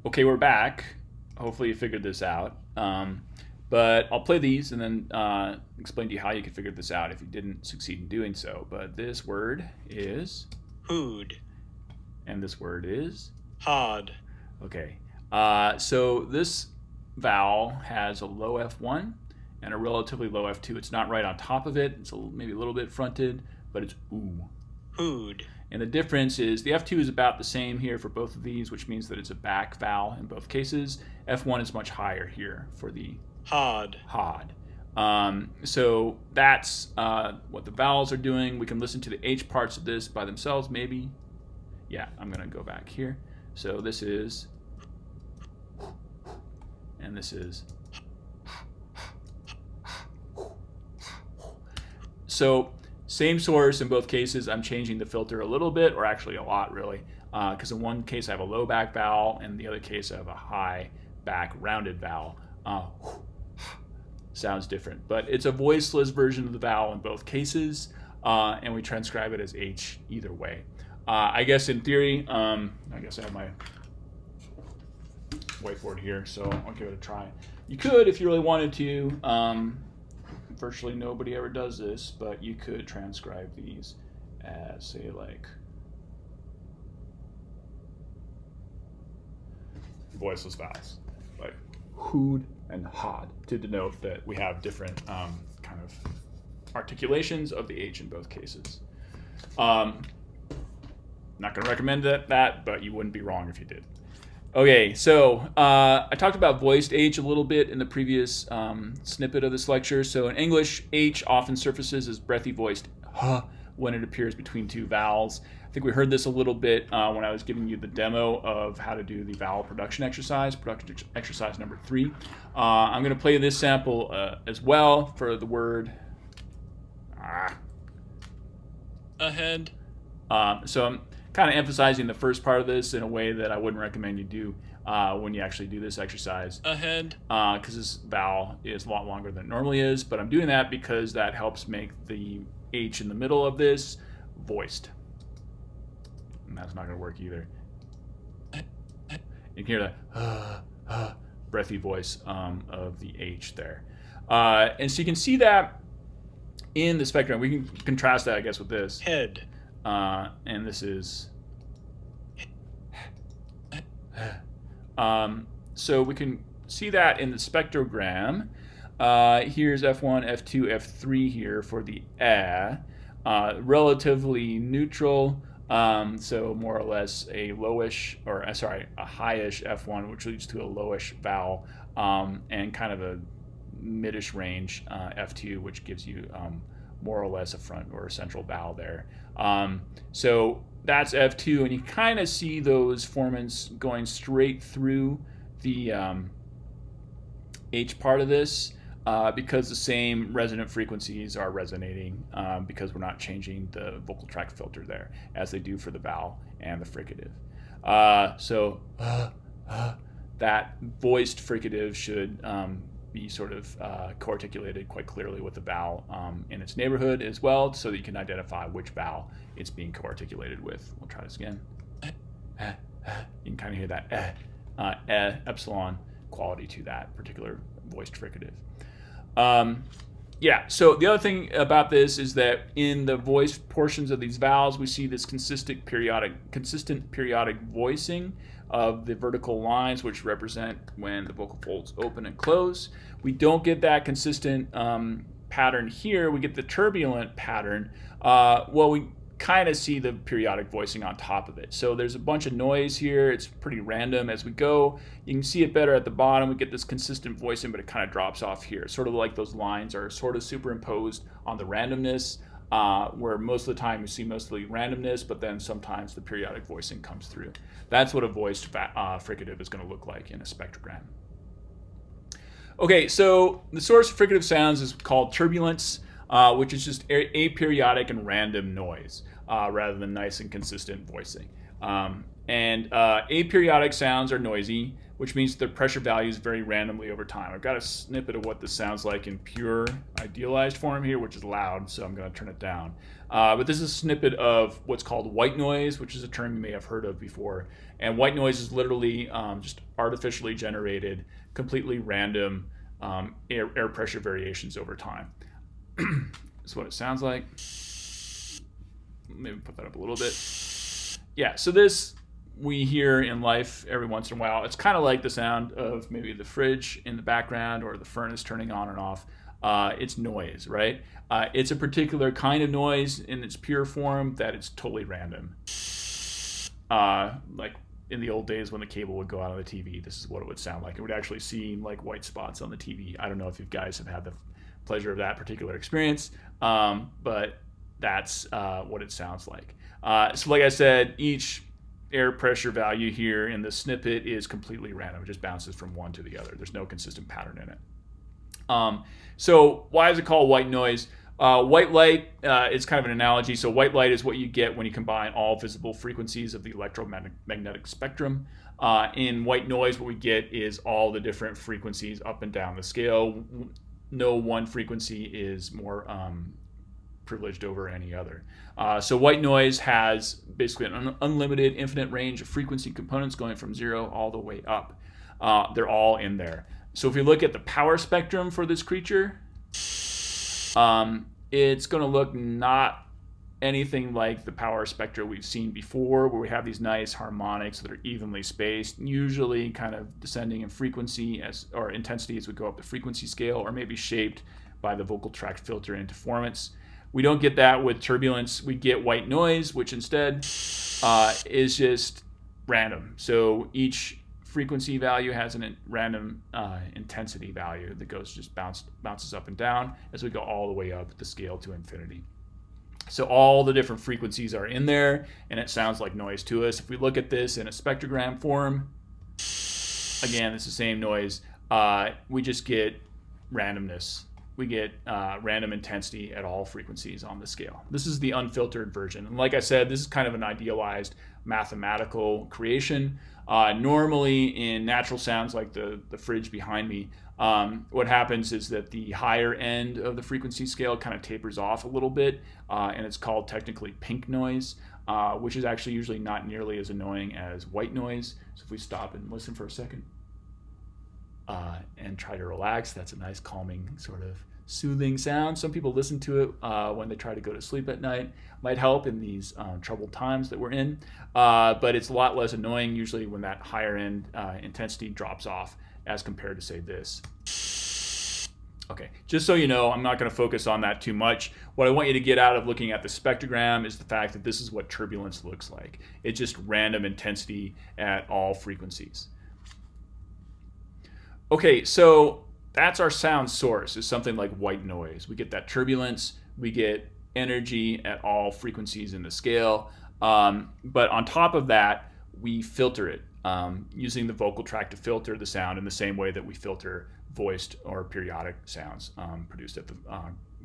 Okay, we're back. Hopefully you figured this out. But I'll play these and then explain to you how you can figure this out if you didn't succeed in doing so. But this word is Hood. and this word is Hard. okay. So this vowel has a low F1 and a relatively low F2. It's not right on top of it. It's maybe a little bit fronted, but it's ooh. Hood. And the difference is the F2 is about the same here for both of these, which means that it's a back vowel in both cases. F1 is much higher here for the Hard. hod. So that's what the vowels are doing. We can listen to the H parts of this by themselves, maybe. Yeah, I'm going to go back here. So this is, and this is. So same source in both cases. I'm changing the filter a little bit, or actually a lot, really, because in one case I have a low back vowel, and the other case I have a high back rounded vowel. Sounds different, but it's a voiceless version of the vowel in both cases, and we transcribe it as H either way. I guess in theory, I guess I have my whiteboard here, so I'll give it a try. You could, if you really wanted to, virtually nobody ever does this, but you could transcribe these as, say, like voiceless vowels, like hood and hod, to denote that we have different kind of articulations of the H in both cases. Not going to recommend that, but you wouldn't be wrong if you did. Okay, so I talked about voiced H a little bit in the previous snippet of this lecture. So in English, H often surfaces as breathy voiced h when it appears between two vowels. I think we heard this a little bit when I was giving you the demo of how to do the vowel production exercise number 3. I'm going to play this sample as well for the word Ahead. So I'm kind of emphasizing the first part of this in a way that I wouldn't recommend you do when you actually do this exercise. Ahead. Because this vowel is a lot longer than it normally is, but I'm doing that because that helps make the H in the middle of this voiced. And that's not going to work either. You can hear the breathy voice of the H there. And so you can see that in the spectrum. We can contrast that, I guess, with this. Head. And this is. So we can see that in the spectrogram. Here's F1, F2, F3 here for the relatively neutral. So more or less a lowish, or a highish F1, which leads to a lowish vowel, and kind of a midish range F2, which gives you more or less a front or a central vowel there. So that's F2, and you kind of see those formants going straight through the H part of this because the same resonant frequencies are resonating because we're not changing the vocal tract filter there as they do for the vowel and the fricative. So that voiced fricative should be sort of co-articulated quite clearly with the vowel in its neighborhood as well, so that you can identify which vowel it's being co-articulated with. We'll try this again. You can kind of hear that epsilon quality to that particular voiced fricative. Yeah, so the other thing about this is that in the voiced portions of these vowels, we see this consistent periodic voicing of the vertical lines, which represent when the vocal folds open and close. We don't get that consistent pattern here. We get the turbulent pattern. Well, we kind of see the periodic voicing on top of it. So there's a bunch of noise here. It's pretty random as we go. You can see it better at the bottom. We get this consistent voicing, but it kind of drops off here. Sort of like those lines are sort of superimposed on the randomness, where most of the time you see mostly randomness, but then sometimes the periodic voicing comes through. That's what a voiced fricative is going to look like in a spectrogram. Okay, so the source of fricative sounds is called turbulence, which is just aperiodic and random noise rather than nice and consistent voicing. And aperiodic sounds are noisy, which means the pressure values vary randomly over time. I've got a snippet of what this sounds like in pure idealized form here, which is loud, so I'm going to turn it down. But this is a snippet of what's called white noise, which is a term you may have heard of before. And white noise is literally just artificially generated, completely random air pressure variations over time. That's what it sounds like. Maybe put that up a little bit. Yeah, so this we hear in life every once in a while. It's kind of like the sound of maybe the fridge in the background or the furnace turning on and off. It's noise, right? It's a particular kind of noise in its pure form that it's totally random. Like in the old days when the cable would go out on the TV, this is what it would sound like. It would actually seem like white spots on the TV. I don't know if you guys have had the pleasure of that particular experience, but that's what it sounds like. So like I said, each air pressure value here in the snippet is completely random. It just bounces from one to the other. There's no consistent pattern in it. So why is it called white noise? White light is kind of an analogy. So white light is what you get when you combine all visible frequencies of the electromagnetic spectrum. In white noise, what we get is all the different frequencies up and down the scale. No one frequency is more privileged over any other. So white noise has basically an unlimited, infinite range of frequency components going from 0 all the way up. They're all in there. So if you look at the power spectrum for this creature, it's going to look not anything like the power spectra we've seen before, where we have these nice harmonics that are evenly spaced, usually kind of descending in frequency or intensity as we go up the frequency scale, or maybe shaped by the vocal tract filter into formants. We don't get that with turbulence. We get white noise, which instead is just random. So each frequency value has a random intensity value that bounces up and down as we go all the way up the scale to infinity. So all the different frequencies are in there, and it sounds like noise to us. If we look at this in a spectrogram form, again, it's the same noise. We just get randomness. We get random intensity at all frequencies on the scale. This is the unfiltered version. And like I said, this is kind of an idealized mathematical creation. Normally in natural sounds like the fridge behind me, what happens is that the higher end of the frequency scale kind of tapers off a little bit, and it's called technically pink noise, which is actually usually not nearly as annoying as white noise. So if we stop and listen for a second, and try to relax. That's a nice calming sort of soothing sound. Some people listen to it when they try to go to sleep at night. Might help in these troubled times that we're in, but it's a lot less annoying usually when that higher end intensity drops off as compared to say this. Okay, just so you know, I'm not going to focus on that too much. What I want you to get out of looking at the spectrogram is the fact that this is what turbulence looks like. It's just random intensity at all frequencies. Okay, so that's our sound source, is something like white noise. We get that turbulence, we get energy at all frequencies in the scale, but on top of that, we filter it using the vocal tract to filter the sound in the same way that we filter voiced or periodic sounds produced at the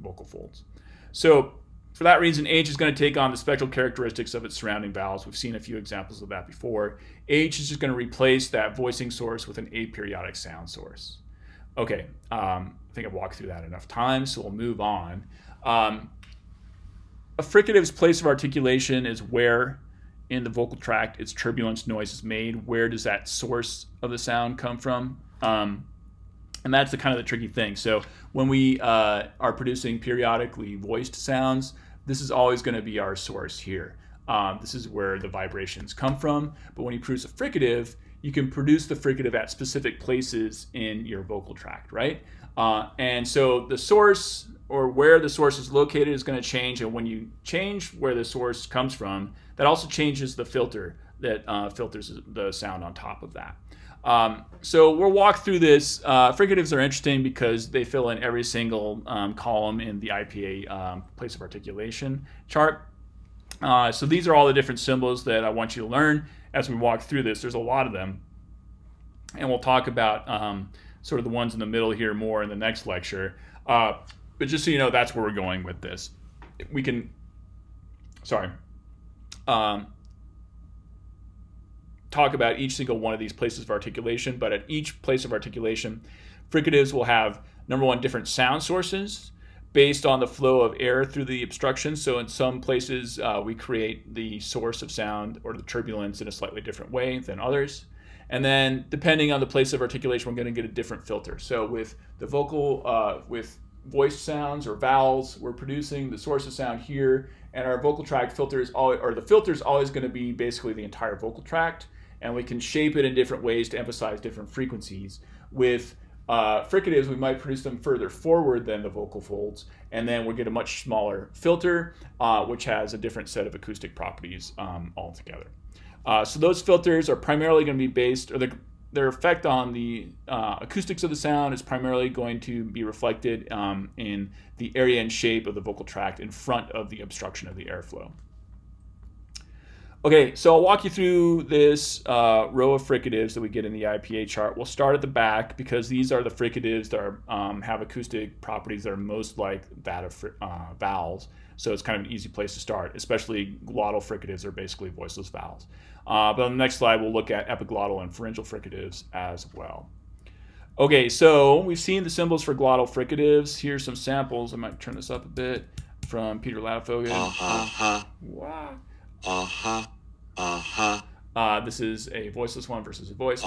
vocal folds. So for that reason, H is going to take on the spectral characteristics of its surrounding vowels. We've seen a few examples of that before. H is just going to replace that voicing source with an aperiodic sound source. Okay, I think I've walked through that enough times, so we'll move on. A fricative's place of articulation is where in the vocal tract its turbulence noise is made. Where does that source of the sound come from? And that's the kind of the tricky thing. So when we are producing periodically voiced sounds, this is always going to be our source here. This is where the vibrations come from. But when you produce a fricative, you can produce the fricative at specific places in your vocal tract, right? And so the source, or where the source is located, is going to change. And when you change where the source comes from, that also changes the filter that filters the sound on top of that. So we'll walk through this. Fricatives are interesting because they fill in every single column in the IPA place of articulation chart. So these are all the different symbols that I want you to learn as we walk through this. There's a lot of them. And we'll talk about sort of the ones in the middle here more in the next lecture. But just so you know, that's where we're going with this. We can, talk about each single one of these places of articulation, but at each place of articulation, fricatives will have, number one, different sound sources based on the flow of air through the obstruction. So in some places, we create the source of sound or the turbulence in a slightly different way than others. And then depending on the place of articulation, we're going to get a different filter. So with the vocal, with voiced sounds or vowels, we're producing the source of sound here, and our vocal tract filter is always, or the filter is always going to be basically the entire vocal tract, and we can shape it in different ways to emphasize different frequencies. With fricatives, we might produce them further forward than the vocal folds, and then we'll get a much smaller filter, which has a different set of acoustic properties altogether. So those filters are primarily going to be based, or their effect on the acoustics of the sound is primarily going to be reflected in the area and shape of the vocal tract in front of the obstruction of the airflow. Okay, so I'll walk you through this row of fricatives that we get in the IPA chart. We'll start at the back because these are the fricatives that are, have acoustic properties that are most like that of vowels. So it's kind of an easy place to start, especially glottal fricatives are basically voiceless vowels. But on the next slide, we'll look at epiglottal and pharyngeal fricatives as well. Okay, so we've seen the symbols for glottal fricatives. Here's some samples. I might turn this up a bit from Peter Labial. Wow. This is a voiceless one versus a voiced.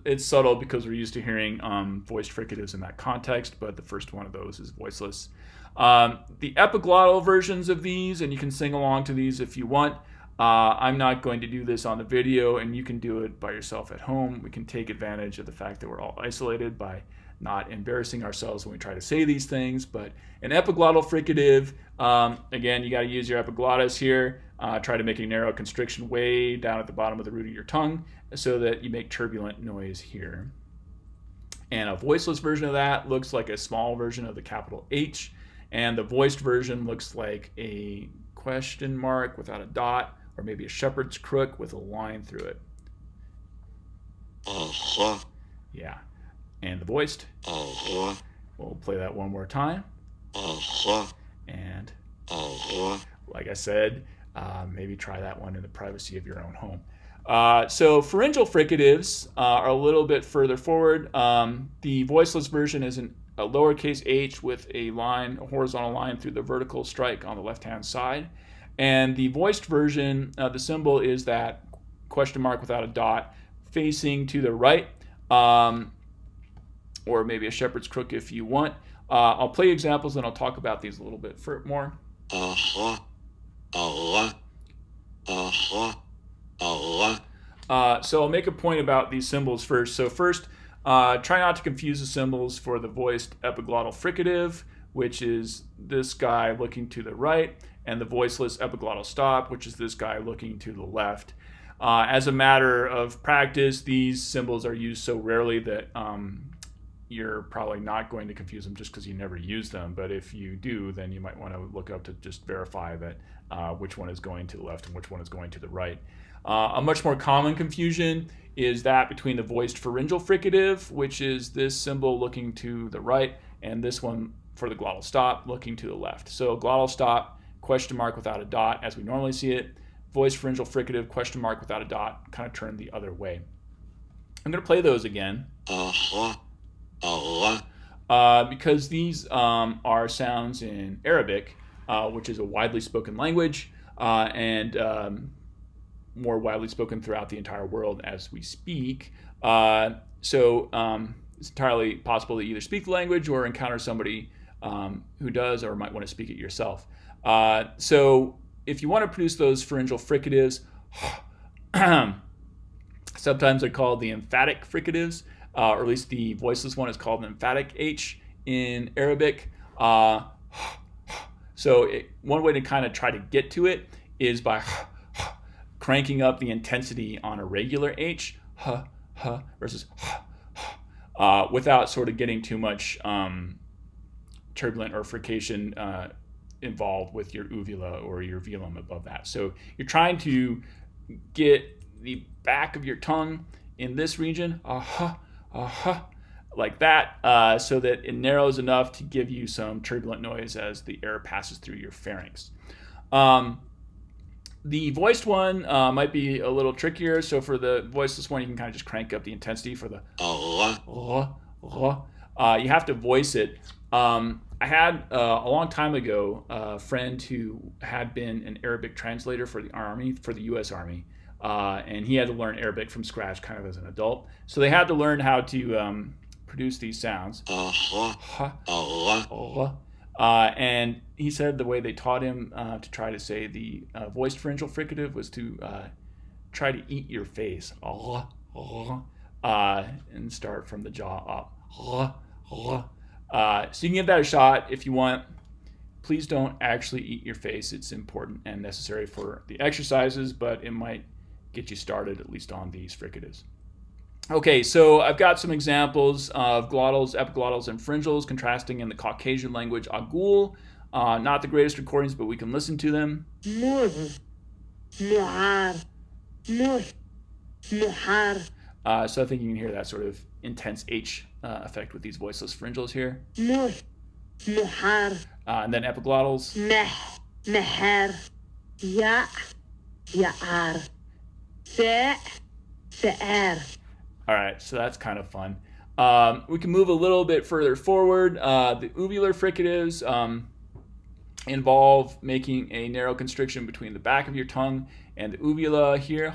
It's subtle because we're used to hearing voiced fricatives in that context, but the first one of those is voiceless. The epiglottal versions of these, and you can sing along to these if you want. I'm not going to do this on the video, and you can do it by yourself at home. We can take advantage of the fact that we're all isolated by not embarrassing ourselves when we try to say these things. But an epiglottal fricative, again, you got to use your epiglottis here. Try to make a narrow constriction way down at the bottom of the root of your tongue so that you make turbulent noise here. And a voiceless version of that looks like a small version of the capital H, and the voiced version looks like a question mark without a dot, or maybe a shepherd's crook with a line through it. Yeah. And the voiced. We'll play that one more time. And like I said, maybe try that one in the privacy of your own home. So pharyngeal fricatives are a little bit further forward. The voiceless version is a lowercase h with a line, a horizontal line through the vertical strike on the left-hand side. And the voiced version, the symbol is that question mark without a dot facing to the right, or maybe a shepherd's crook if you want. I'll play examples and I'll talk about these a little bit more. So I'll make a point about these symbols first. So first, try not to confuse the symbols for the voiced epiglottal fricative, which is this guy looking to the right, and the voiceless epiglottal stop, which is this guy looking to the left. As a matter of practice, these symbols are used so rarely that you're probably not going to confuse them just because you never use them. But if you do, then you might want to look up to just verify that which one is going to the left and which one is going to the right. A much more common confusion is that between the voiced pharyngeal fricative, which is this symbol looking to the right, and this one for the glottal stop looking to the left. So glottal stop, question mark without a dot as we normally see it. Voiced pharyngeal fricative, question mark without a dot, kind of turned the other way. I'm going to play those again. Because these are sounds in Arabic, which is a widely spoken language, and more widely spoken throughout the entire world as we speak. So it's entirely possible to either speak the language or encounter somebody who does, or might want to speak it yourself. So if you want to produce those pharyngeal fricatives, sometimes they're called the emphatic fricatives, or at least the voiceless one is called an emphatic H in Arabic. So one way to kind of try to get to it is by cranking up the intensity on a regular H, versus without sort of getting too much turbulent or frication involved with your uvula or your velum above that. So you're trying to get the back of your tongue in this region, like that, so that it narrows enough to give you some turbulent noise as the air passes through your pharynx. The voiced one might be a little trickier. So for the voiceless one, you can kind of just crank up the intensity for the you have to voice it. I had a long time ago a friend who had been an Arabic translator for the Army, for the U.S. Army, and he had to learn Arabic from scratch, kind of as an adult. So they had to learn how to produce these sounds. And he said the way they taught him to try to say the voiced pharyngeal fricative was to try to eat your face, and start from the jaw up. So you can give that a shot if you want. Please don't actually eat your face. It's important and necessary for the exercises, but it might get you started at least on these fricatives. Okay, so I've got some examples of glottals, epiglottals, and pharyngeals contrasting in the Caucasian language Agul. Not the greatest recordings, but we can listen to them. So I think you can hear that sort of intense H effect with these voiceless pharyngeals here. And then epiglottals. All right, so that's kind of fun. We can move a little bit further forward. The uvular fricatives involve making a narrow constriction between the back of your tongue and the uvula here.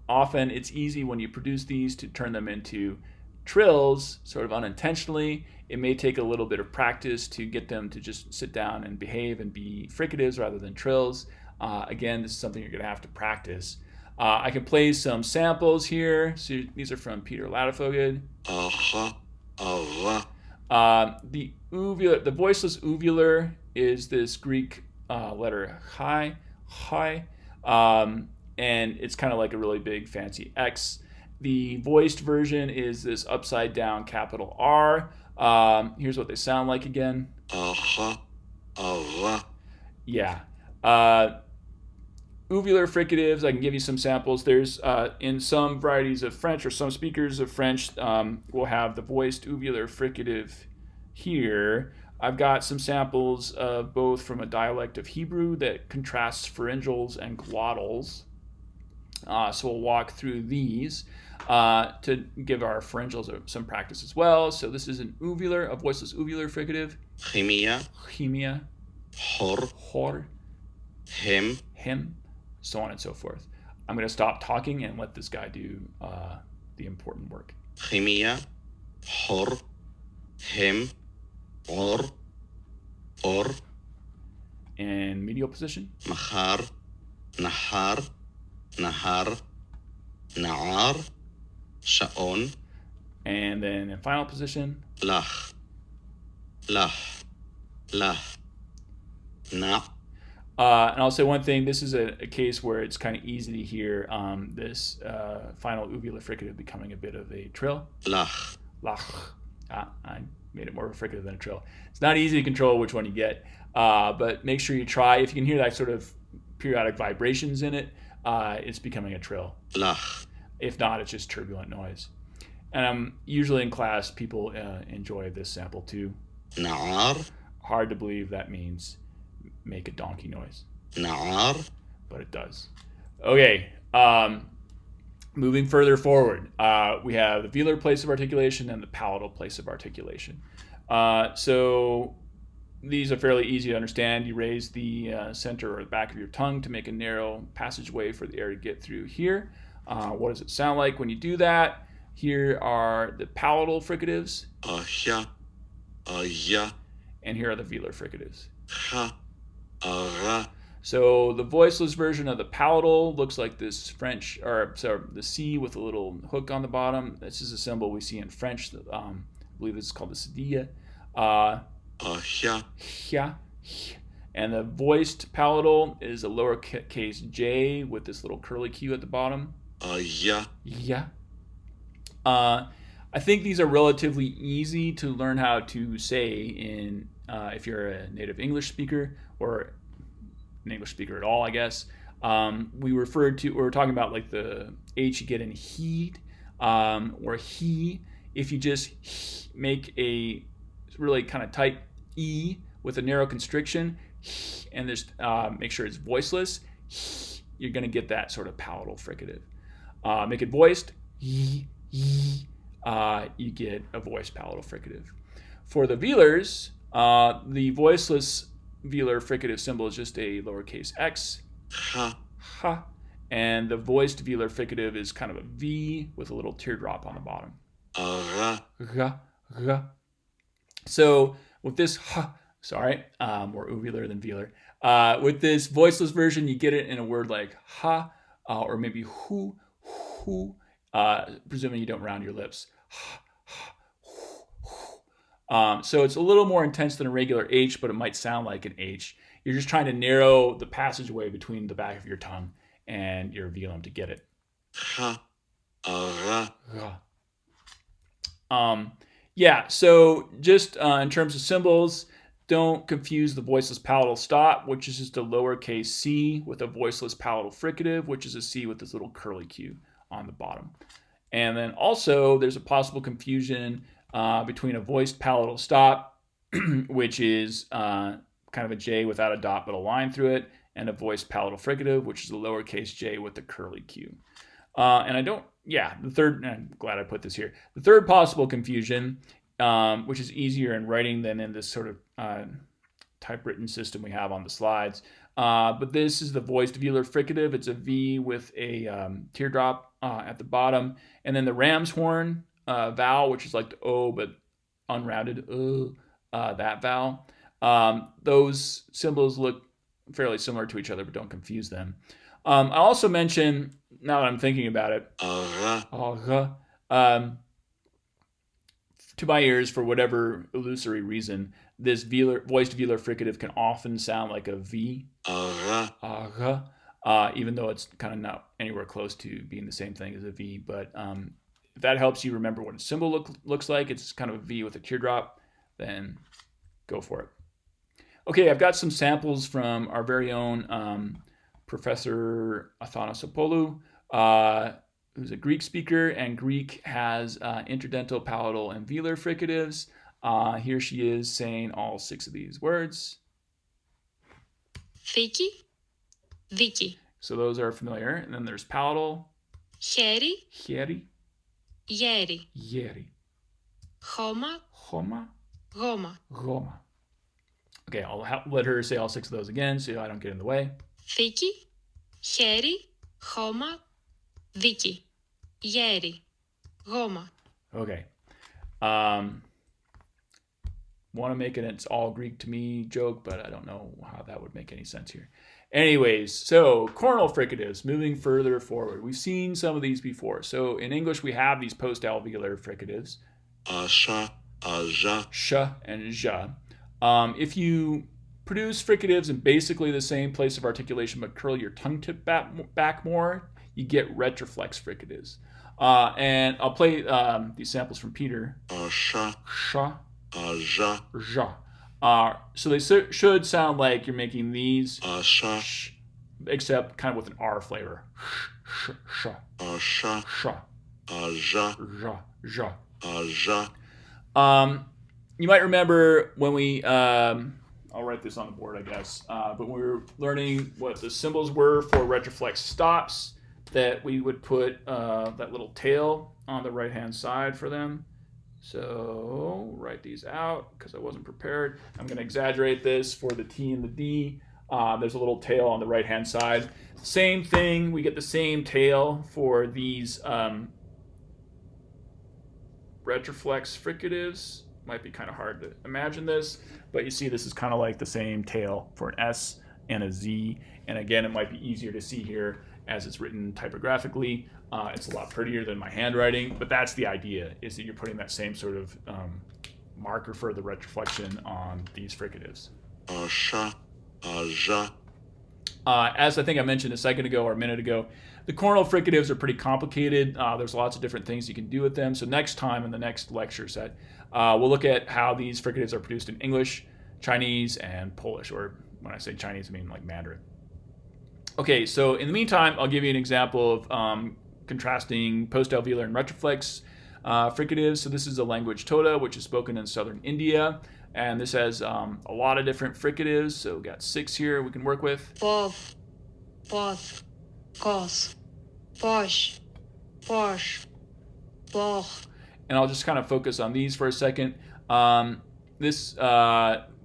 Often it's easy when you produce these to turn them into trills, sort of unintentionally. It may take a little bit of practice to get them to just sit down and behave and be fricatives rather than trills. Again, this is something you're going to have to practice. I can play some samples here. So these are from Peter Labial. The voiceless uvular is this Greek letter chi, and it's kind of like a really big fancy X. The voiced version is this upside down capital R. Here's what they sound like again. Yeah. Uvular fricatives, I can give you some samples. There's in some varieties of French, or some speakers of French will have the voiced uvular fricative here. I've got some samples of both from a dialect of Hebrew that contrasts pharyngeals and glottals. So we'll walk through these to give our pharyngeals some practice as well. So this is a voiceless uvular fricative. Chimia. Hor. Him. So on and so forth. I'm going to stop talking and let this guy do the important work. Chimia, hor, him, or, And medial position. Mahar, nahar, nahar, na'ar, sha'on. And then in final position. Lach, lach, na. And I'll say one thing, this is a case where it's kind of easy to hear this final uvular fricative becoming a bit of a trill. Lach. I made it more of a fricative than a trill. It's not easy to control which one you get, but make sure you try. If you can hear that sort of periodic vibrations in it, it's becoming a trill. Lach. If not, it's just turbulent noise. And usually in class, people enjoy this sample too. Na'ar. Hard to believe that means make a donkey noise. Na'ar. But it does. Okay, moving further forward, we have the velar place of articulation and the palatal place of articulation. So these are fairly easy to understand. You raise the center or the back of your tongue to make a narrow passageway for the air to get through here. What does it sound like when you do that? Here are the palatal fricatives. Ahya. Ahya. And here are the velar fricatives. Ha. Ara. So the voiceless version of the palatal looks like this French, the C with a little hook on the bottom. This is a symbol we see in French. I believe this is called the cedilla. Ahya. And the voiced palatal is a lowercase j with this little curly Q at the bottom. Ahya. Yeah. I think these are relatively easy to learn how to say in if you're a native English speaker or an English speaker at all, I guess. We were talking about like the H you get in heed or he. If you just make a really kind of tight E with a narrow constriction and just make sure it's voiceless, you're going to get that sort of palatal fricative. Make it voiced, you get a voiced palatal fricative. For the velars, the voiceless velar fricative symbol is just a lowercase x, ha, ha, and the voiced velar fricative is kind of a V with a little teardrop on the bottom. ara, Ra, ra. So with this ha, more uvular than velar. With this voiceless version, you get it in a word like ha, or maybe hu, presuming you don't round your lips. So it's a little more intense than a regular H, but it might sound like an H. You're just trying to narrow the passageway between the back of your tongue and your velum to get it. ha, ara, Yeah, so just in terms of symbols, don't confuse the voiceless palatal stop, which is just a lowercase c, with a voiceless palatal fricative, which is a C with this little curly Q on the bottom. And then also there's a possible confusion between a voiced palatal stop, which is kind of a J without a dot but a line through it, and a voiced palatal fricative, which is a lowercase j with a curly Q. I'm glad I put this here. The third possible confusion, which is easier in writing than in this sort of typewritten system we have on the slides, but this is the voiced velar fricative. It's a V with a teardrop at the bottom, and then the ram's horn vowel, which is like the O but unrounded, that vowel. Those symbols look fairly similar to each other, but don't confuse them. I also mention, now that I'm thinking about it, ara, to my ears, for whatever illusory reason, this voiced velar fricative can often sound like a V, ara, even though it's kind of not anywhere close to being the same thing as a V. But if that helps you remember what a symbol looks like, it's kind of a V with a teardrop, then go for it. Okay, I've got some samples from our very own Professor Athanasopoulou, who's a Greek speaker, and Greek has interdental, palatal, and velar fricatives. Here she is saying all 6 of these words. Θήκη, δίκη. So those are familiar. And then there's palatal. Χέρι, Χέρι, γέρι. γέρι. Χώμα, Χώμα, γόμα. γόμα. Okay, I'll let her say all 6 of those again so I don't get in the way. Θήκη, χέρι, χώμα, δίκη. Γέρι, γόμα. Okay. Want to make an "it's all Greek to me" joke, but I don't know how that would make any sense here. Anyways, so coronal fricatives, moving further forward. We've seen some of these before. So in English, we have these post-alveolar fricatives, asha, aja, sh and ja. If you produce fricatives in basically the same place of articulation but curl your tongue tip back more, you get retroflex fricatives. And I'll play these samples from Peter. asha, Sha, aja, ja. So they should sound like you're making these, asha, sh, except kind of with an R flavor. Sh, sh, asha, sh, aja, ja, ja. aja, You might remember when we, I'll write this on the board, I guess, but we were learning what the symbols were for retroflex stops, that we would put that little tail on the right-hand side for them. So write these out because I wasn't prepared. I'm going to exaggerate this for the T and the D. There's a little tail on the right-hand side. Same thing, we get the same tail for these retroflex fricatives. Might be kind of hard to imagine this, but you see this is kind of like the same tail for an S and a Z. And again, it might be easier to see here as it's written typographically. It's a lot prettier than my handwriting, but that's the idea, is that you're putting that same sort of marker for the retroflexion on these fricatives. asha, aja, As I think I mentioned a second ago or a minute ago, the coronal fricatives are pretty complicated. There's lots of different things you can do with them. So next time in the next lecture set, we'll look at how these fricatives are produced in English, Chinese, and Polish. Or when I say Chinese, I mean like Mandarin. Okay, so in the meantime, I'll give you an example of contrasting post-alveolar and retroflex fricatives. So this is a language Tota, which is spoken in southern India. And this has a lot of different fricatives. So we've got 6 here we can work with. Φόβ, poth, cos, posh, Porsche, Poch, And I'll just kind of focus on these for a second. The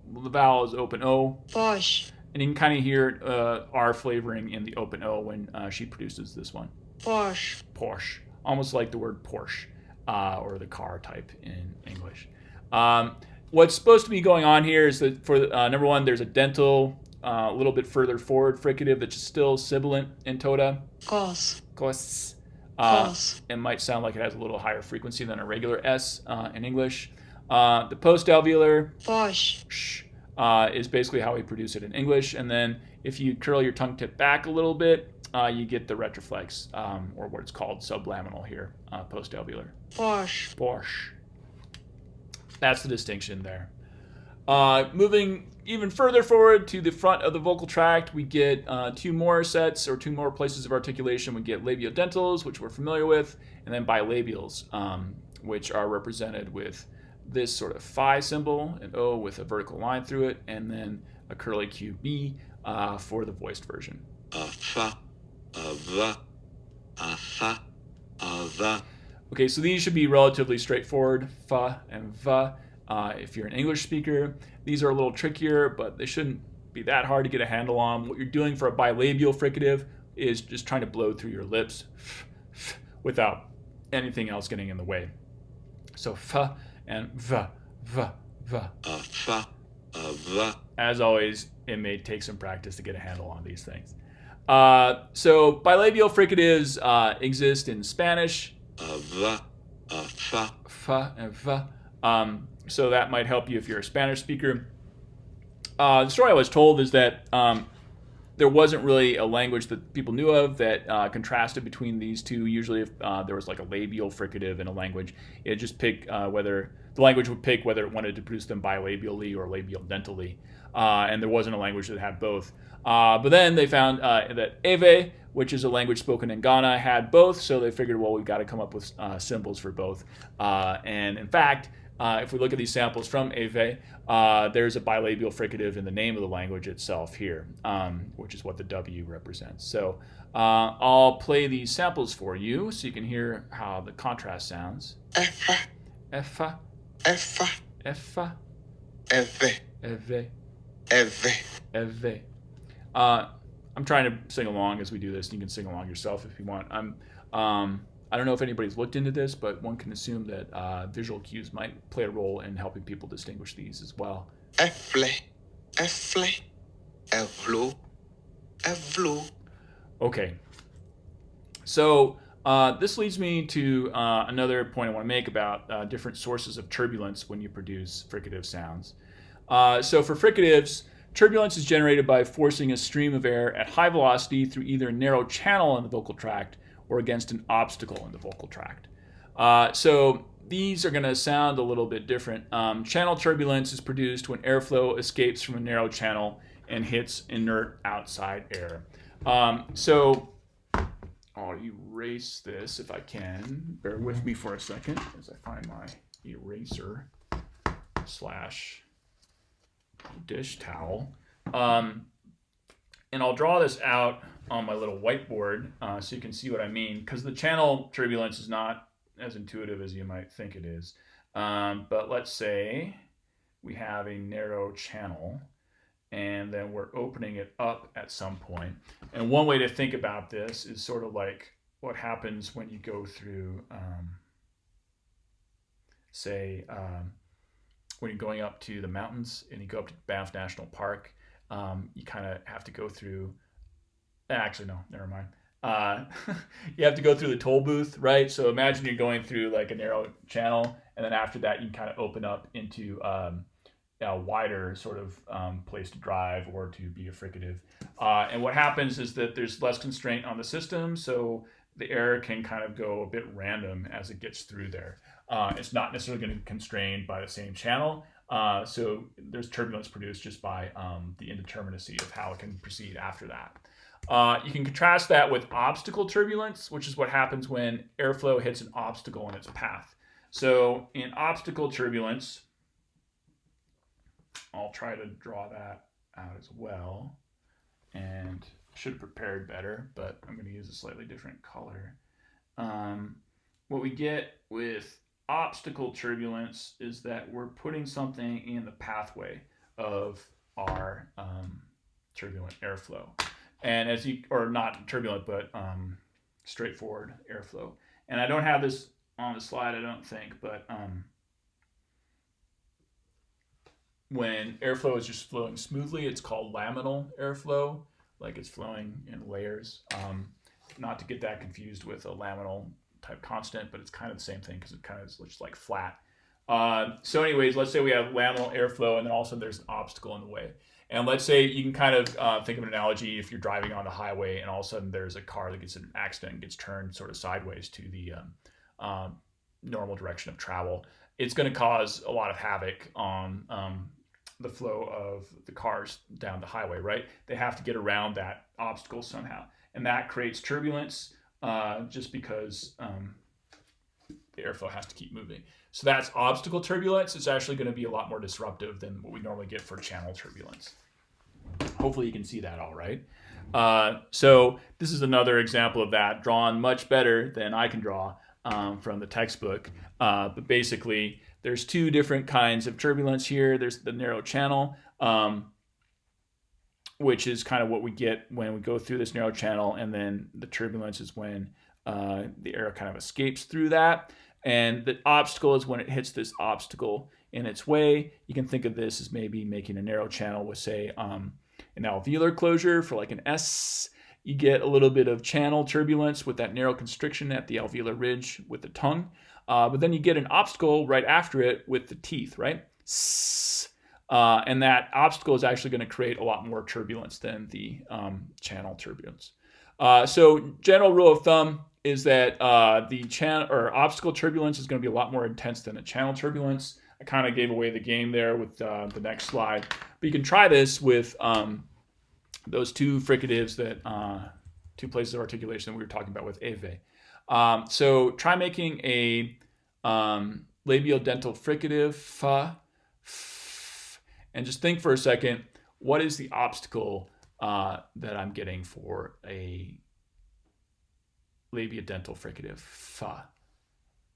vowel is open O. Posh, And you can kind of hear R flavoring in the open O when she produces this one. Porsche, Porsche. Almost like the word Porsche or the car type in English. What's supposed to be going on here is that for number one, there's a dental a little bit further forward fricative that's still sibilant in Tota. cos, Cos. cos, It might sound like it has a little higher frequency than a regular S in English. The post-alveolar Posh, sh, is basically how we produce it in English. And then if you curl your tongue tip back a little bit, you get the retroflex, or what it's called sublaminal here, post-alveolar. Porsche, Porsche. That's the distinction there. Moving even further forward to the front of the vocal tract, we get two more sets or two more places of articulation. We get labiodentals, which we're familiar with, and then bilabials, which are represented with this sort of phi symbol, an O with a vertical line through it, and then a curly QB for the voiced version. A fa, a va, a fa, a va. Okay, so these should be relatively straightforward, fa and va. If you're an English speaker, these are a little trickier, but they shouldn't be that hard to get a handle on. What you're doing for a bilabial fricative is just trying to blow through your lips without anything else getting in the way. So fa and va, va, va. A fa, a va. As always, it may take some practice to get a handle on these things. So bilabial fricatives exist in Spanish. A va, a fa. Fa and va. So that might help you if you're a Spanish speaker. The story I was told is that there wasn't really a language that people knew of that contrasted between these two. Usually if there was like a labial fricative in a language, it'd just pick whether the language would pick whether it wanted to produce them bilabially or labial dentally. And there wasn't a language that had both. But then they found that Ewe, which is a language spoken in Ghana, had both. So they figured, well, we've got to come up with symbols for both. And in fact, if we look at these samples from Ewe, there's a bilabial fricative in the name of the language itself here, which is what the W represents. So I'll play these samples for you so you can hear how the contrast sounds. Efa, Efa, efa, Efa, eve, Ewe, eve. Ewe. I'm trying to sing along as we do this. You can sing along yourself if you want. I don't know if anybody's looked into this, but one can assume that visual cues might play a role in helping people distinguish these as well. Efle, efle, evlo, evlo. Okay. So this leads me to another point I want to make about different sources of turbulence when you produce fricative sounds. So for fricatives, turbulence is generated by forcing a stream of air at high velocity through either a narrow channel in the vocal tract or against an obstacle in the vocal tract. So these are going to sound a little bit different. Channel turbulence is produced when airflow escapes from a narrow channel and hits inert outside air. So I'll erase this if I can. Bear with me for a second as I find my eraser / dish towel. And I'll draw this out on my little whiteboard so you can see what I mean, because the channel turbulence is not as intuitive as you might think it is. But let's say we have a narrow channel and then we're opening it up at some point. And one way to think about this is sort of like what happens when you go through, when you're going up to the mountains and you go up to Banff National Park, you kind of have to go through, actually, no, never mind. You have to go through the toll booth, right? So imagine you're going through like a narrow channel, and then after that, you can kind of open up into a wider sort of place to drive or to be a fricative. And what happens is that there's less constraint on the system, so the air can kind of go a bit random as it gets through there. It's not necessarily going to be constrained by the same channel. So there's turbulence produced just by the indeterminacy of how it can proceed after that. You can contrast that with obstacle turbulence, which is what happens when airflow hits an obstacle in its path. So in obstacle turbulence, I'll try to draw that out as well. And Should have prepared better, but I'm going to use a slightly different color. What we get with obstacle turbulence is that we're putting something in the pathway of our turbulent airflow. And as you, or not turbulent, but straightforward airflow. And I don't have this on the slide, I don't think, but when airflow is just flowing smoothly, it's called laminal airflow, like it's flowing in layers. Not to get that confused with a laminal type constant, but it's kind of the same thing because it kind of is just like flat. So anyways, let's say we have laminal airflow and then all of a sudden there's an obstacle in the way. And let's say you can kind of think of an analogy if you're driving on the highway and all of a sudden there's a car that gets in an accident and gets turned sort of sideways to the normal direction of travel. It's going to cause a lot of havoc on the flow of the cars down the highway, right? They have to get around that obstacle somehow. And that creates turbulence just because the airflow has to keep moving. So that's obstacle turbulence. It's actually going to be a lot more disruptive than what we normally get for channel turbulence. Hopefully you can see that all right. So this is another example of that, drawn much better than I can draw from the textbook. But basically, there's two different kinds of turbulence here. There's the narrow channel, which is kind of what we get when we go through this narrow channel, and then the turbulence is when the air kind of escapes through that. And the obstacle is when it hits this obstacle in its way. You can think of this as maybe making a narrow channel with, say, an alveolar closure for like an S. You get a little bit of channel turbulence with that narrow constriction at the alveolar ridge with the tongue. But then you get an obstacle right after it with the teeth, right? And that obstacle is actually going to create a lot more turbulence than the channel turbulence. So general rule of thumb is that the channel or obstacle turbulence is going to be a lot more intense than the channel turbulence. I kind of gave away the game there with the next slide. But you can try this with those two fricatives that two places of articulation that we were talking about with Eve. So try making a labial dental fricative, fa, f, and just think for a second, what is the obstacle that I'm getting for a labiodental fricative, fa,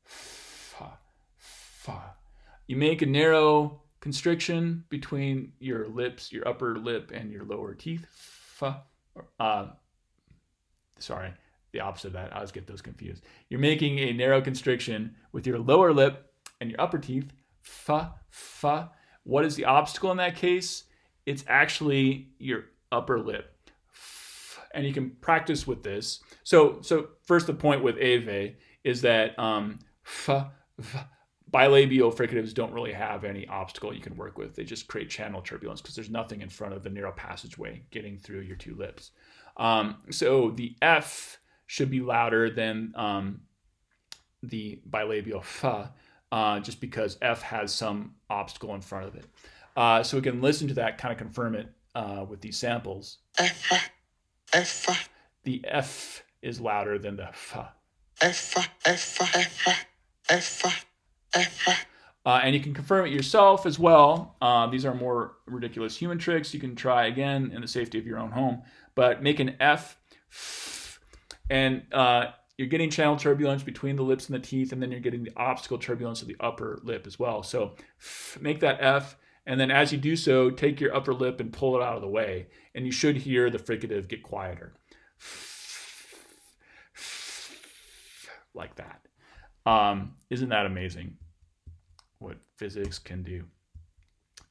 fa, fa. You make a narrow constriction between your lips, your upper lip and your lower teeth, fa. Sorry, the opposite of that. I always get those confused. You're making a narrow constriction with your lower lip and your upper teeth, fa, fa. What is the obstacle in that case? It's actually your upper lip. And you can practice with this. So first, the point with Ave is that bilabial fricatives don't really have any obstacle you can work with. They just create channel turbulence because there's nothing in front of the narrow passageway getting through your two lips. So the F should be louder than the bilabial fa, just because F has some obstacle in front of it. So we can listen to that, kind of confirm it with these samples. F. The F is louder than the fa. And you can confirm it yourself as well. These are more ridiculous human tricks. You can try again in the safety of your own home. But make an F, and you're getting channel turbulence between the lips and the teeth, and then you're getting the obstacle turbulence of the upper lip as well. So make that F, and then as you do so, take your upper lip and pull it out of the way, and you should hear the fricative get quieter. Like that. Isn't that amazing what physics can do?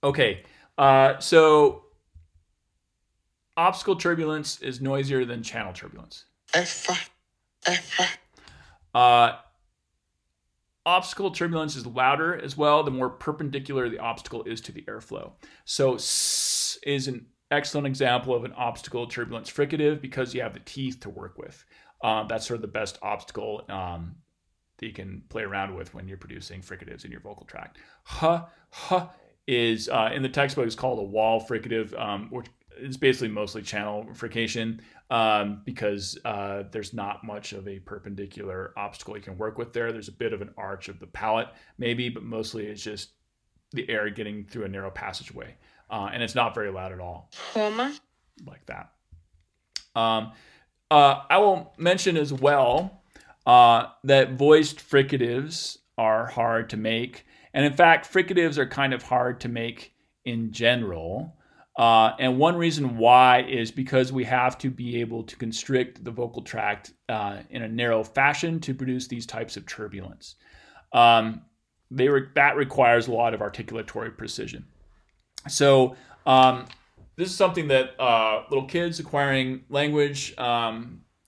Okay, so obstacle turbulence is noisier than channel turbulence. Obstacle turbulence is louder as well, the more perpendicular the obstacle is to the airflow. So S is an excellent example of an obstacle turbulence fricative because you have the teeth to work with. That's sort of the best obstacle that you can play around with when you're producing fricatives in your vocal tract. Ha is, in the textbook, is called a wall fricative, which is basically mostly channel frication because there's not much of a perpendicular obstacle you can work with there. There's a bit of an arch of the palate, maybe, but mostly it's just the air getting through a narrow passageway. And it's not very loud at all. Like that. I will mention as well that voiced fricatives are hard to make. And in fact, fricatives are kind of hard to make in general. And one reason why is because we have to be able to constrict the vocal tract in a narrow fashion to produce these types of turbulence. That requires a lot of articulatory precision. So this is something that little kids acquiring language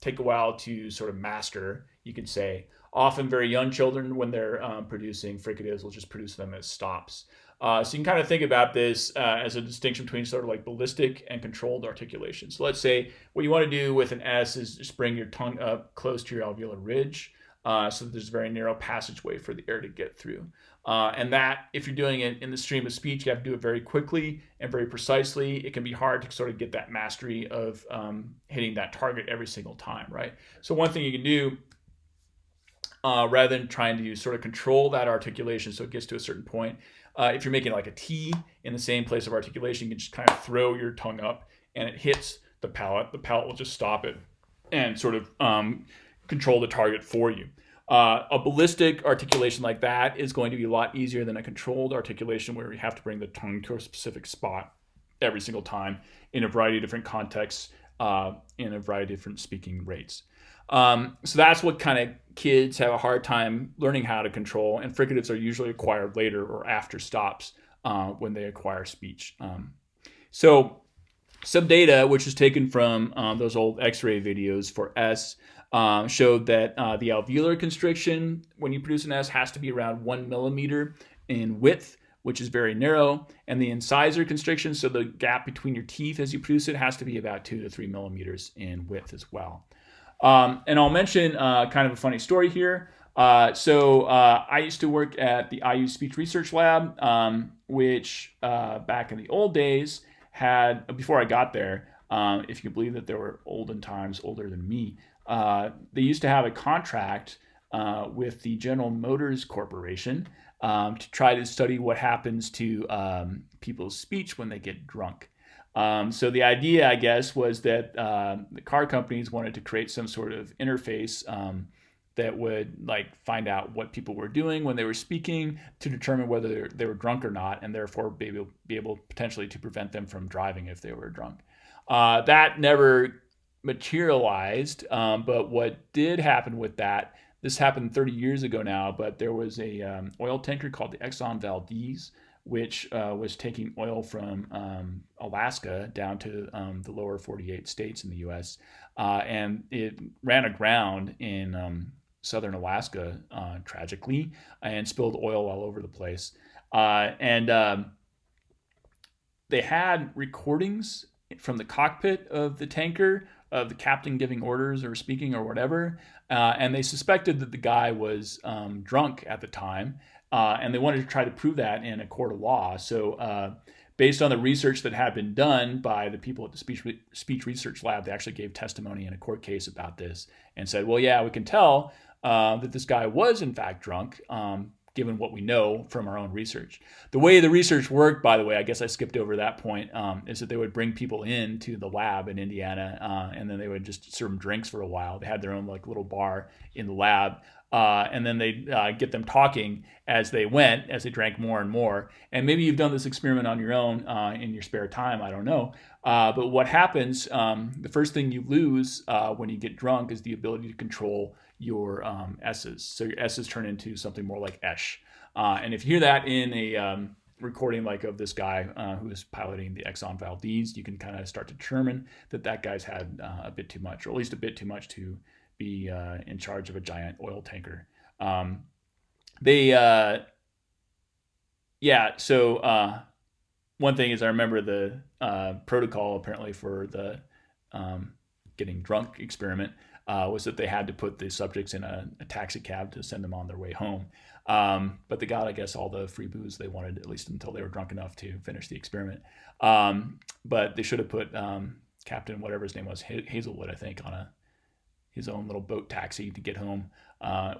take a while to sort of master, you could say. Often very young children, when they're producing fricatives, will just produce them as stops. So you can kind of think about this as a distinction between sort of like ballistic and controlled articulation. So let's say what you want to do with an S is just bring your tongue up close to your alveolar ridge so that there's a very narrow passageway for the air to get through. And that, if you're doing it in the stream of speech, you have to do it very quickly and very precisely. It can be hard to sort of get that mastery of hitting that target every single time, right? So one thing you can do, rather than trying to sort of control that articulation so it gets to a certain point, if you're making like a T in the same place of articulation, you can just kind of throw your tongue up and it hits the palate. The palate will just stop it and sort of control the target for you. A ballistic articulation like that is going to be a lot easier than a controlled articulation where you have to bring the tongue to a specific spot every single time in a variety of different contexts, in a variety of different speaking rates. So that's what kind of kids have a hard time learning how to control, and fricatives are usually acquired later or after stops when they acquire speech. So some data, which is taken from those old X-ray videos for S, showed that the alveolar constriction when you produce an S has to be around 1 millimeter in width, which is very narrow, and the incisor constriction, so the gap between your teeth as you produce it, has to be about 2 to 3 millimeters in width as well. And I'll mention kind of a funny story here. So I used to work at the IU Speech Research Lab, which back in the old days had, before I got there, if you can believe that there were olden times older than me, they used to have a contract with the General Motors Corporation to try to study what happens to people's speech when they get drunk. So the idea, I guess, was that the car companies wanted to create some sort of interface that would like find out what people were doing when they were speaking to determine whether they were drunk or not, and therefore be able potentially to prevent them from driving if they were drunk. That never materialized, but what did happen with that, this happened 30 years ago now, but there was a oil tanker called the Exxon Valdez, which was taking oil from Alaska down to the lower 48 states in the U.S. And it ran aground in southern Alaska, tragically, and spilled oil all over the place. And they had recordings from the cockpit of the tanker of the captain giving orders or speaking or whatever, and they suspected that the guy was drunk at the time. And they wanted to try to prove that in a court of law. So based on the research that had been done by the people at the Speech Research Lab, they actually gave testimony in a court case about this and said, well, yeah, we can tell that this guy was in fact drunk, given what we know from our own research. The way the research worked, by the way, I guess I skipped over that point, is that they would bring people into the lab in Indiana, and then they would just serve them drinks for a while. They had their own like little bar in the lab. And then they'd get them talking as they went, as they drank more and more. And maybe you've done this experiment on your own in your spare time, I don't know. But what happens, the first thing you lose when you get drunk is the ability to control your S's. So your S's turn into something more like esh. And if you hear that in a recording like of this guy who is piloting the Exxon Valdez, you can kind of start to determine that that guy's had a bit too much, or at least a bit too much to be in charge of a giant oil tanker. So one thing is I remember the protocol apparently for the getting drunk experiment was that they had to put the subjects in a taxi cab to send them on their way home. But they got, I guess, all the free booze they wanted, at least until they were drunk enough to finish the experiment. But they should have put Captain, whatever his name was, Hazelwood, I think, on his own little boat taxi to get home.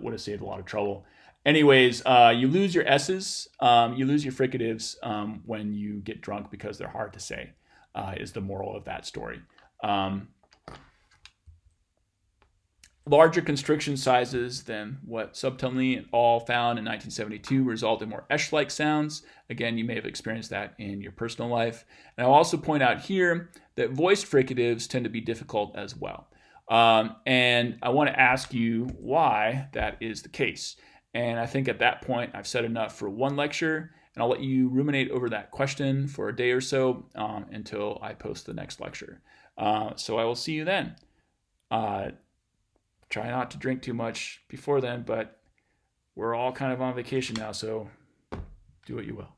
Would have saved a lot of trouble. Anyways, you lose your S's, you lose your fricatives when you get drunk because they're hard to say, is the moral of that story. Larger constriction sizes than what Subtonally et al. Found in 1972 result in more Esch-like sounds. Again, you may have experienced that in your personal life. And I'll also point out here that voiced fricatives tend to be difficult as well. And I want to ask you why that is the case. And I think at that point, I've said enough for one lecture, and I'll let you ruminate over that question for a day or so until I post the next lecture. So I will see you then. Try not to drink too much before then, but we're all kind of on vacation now, so do what you will.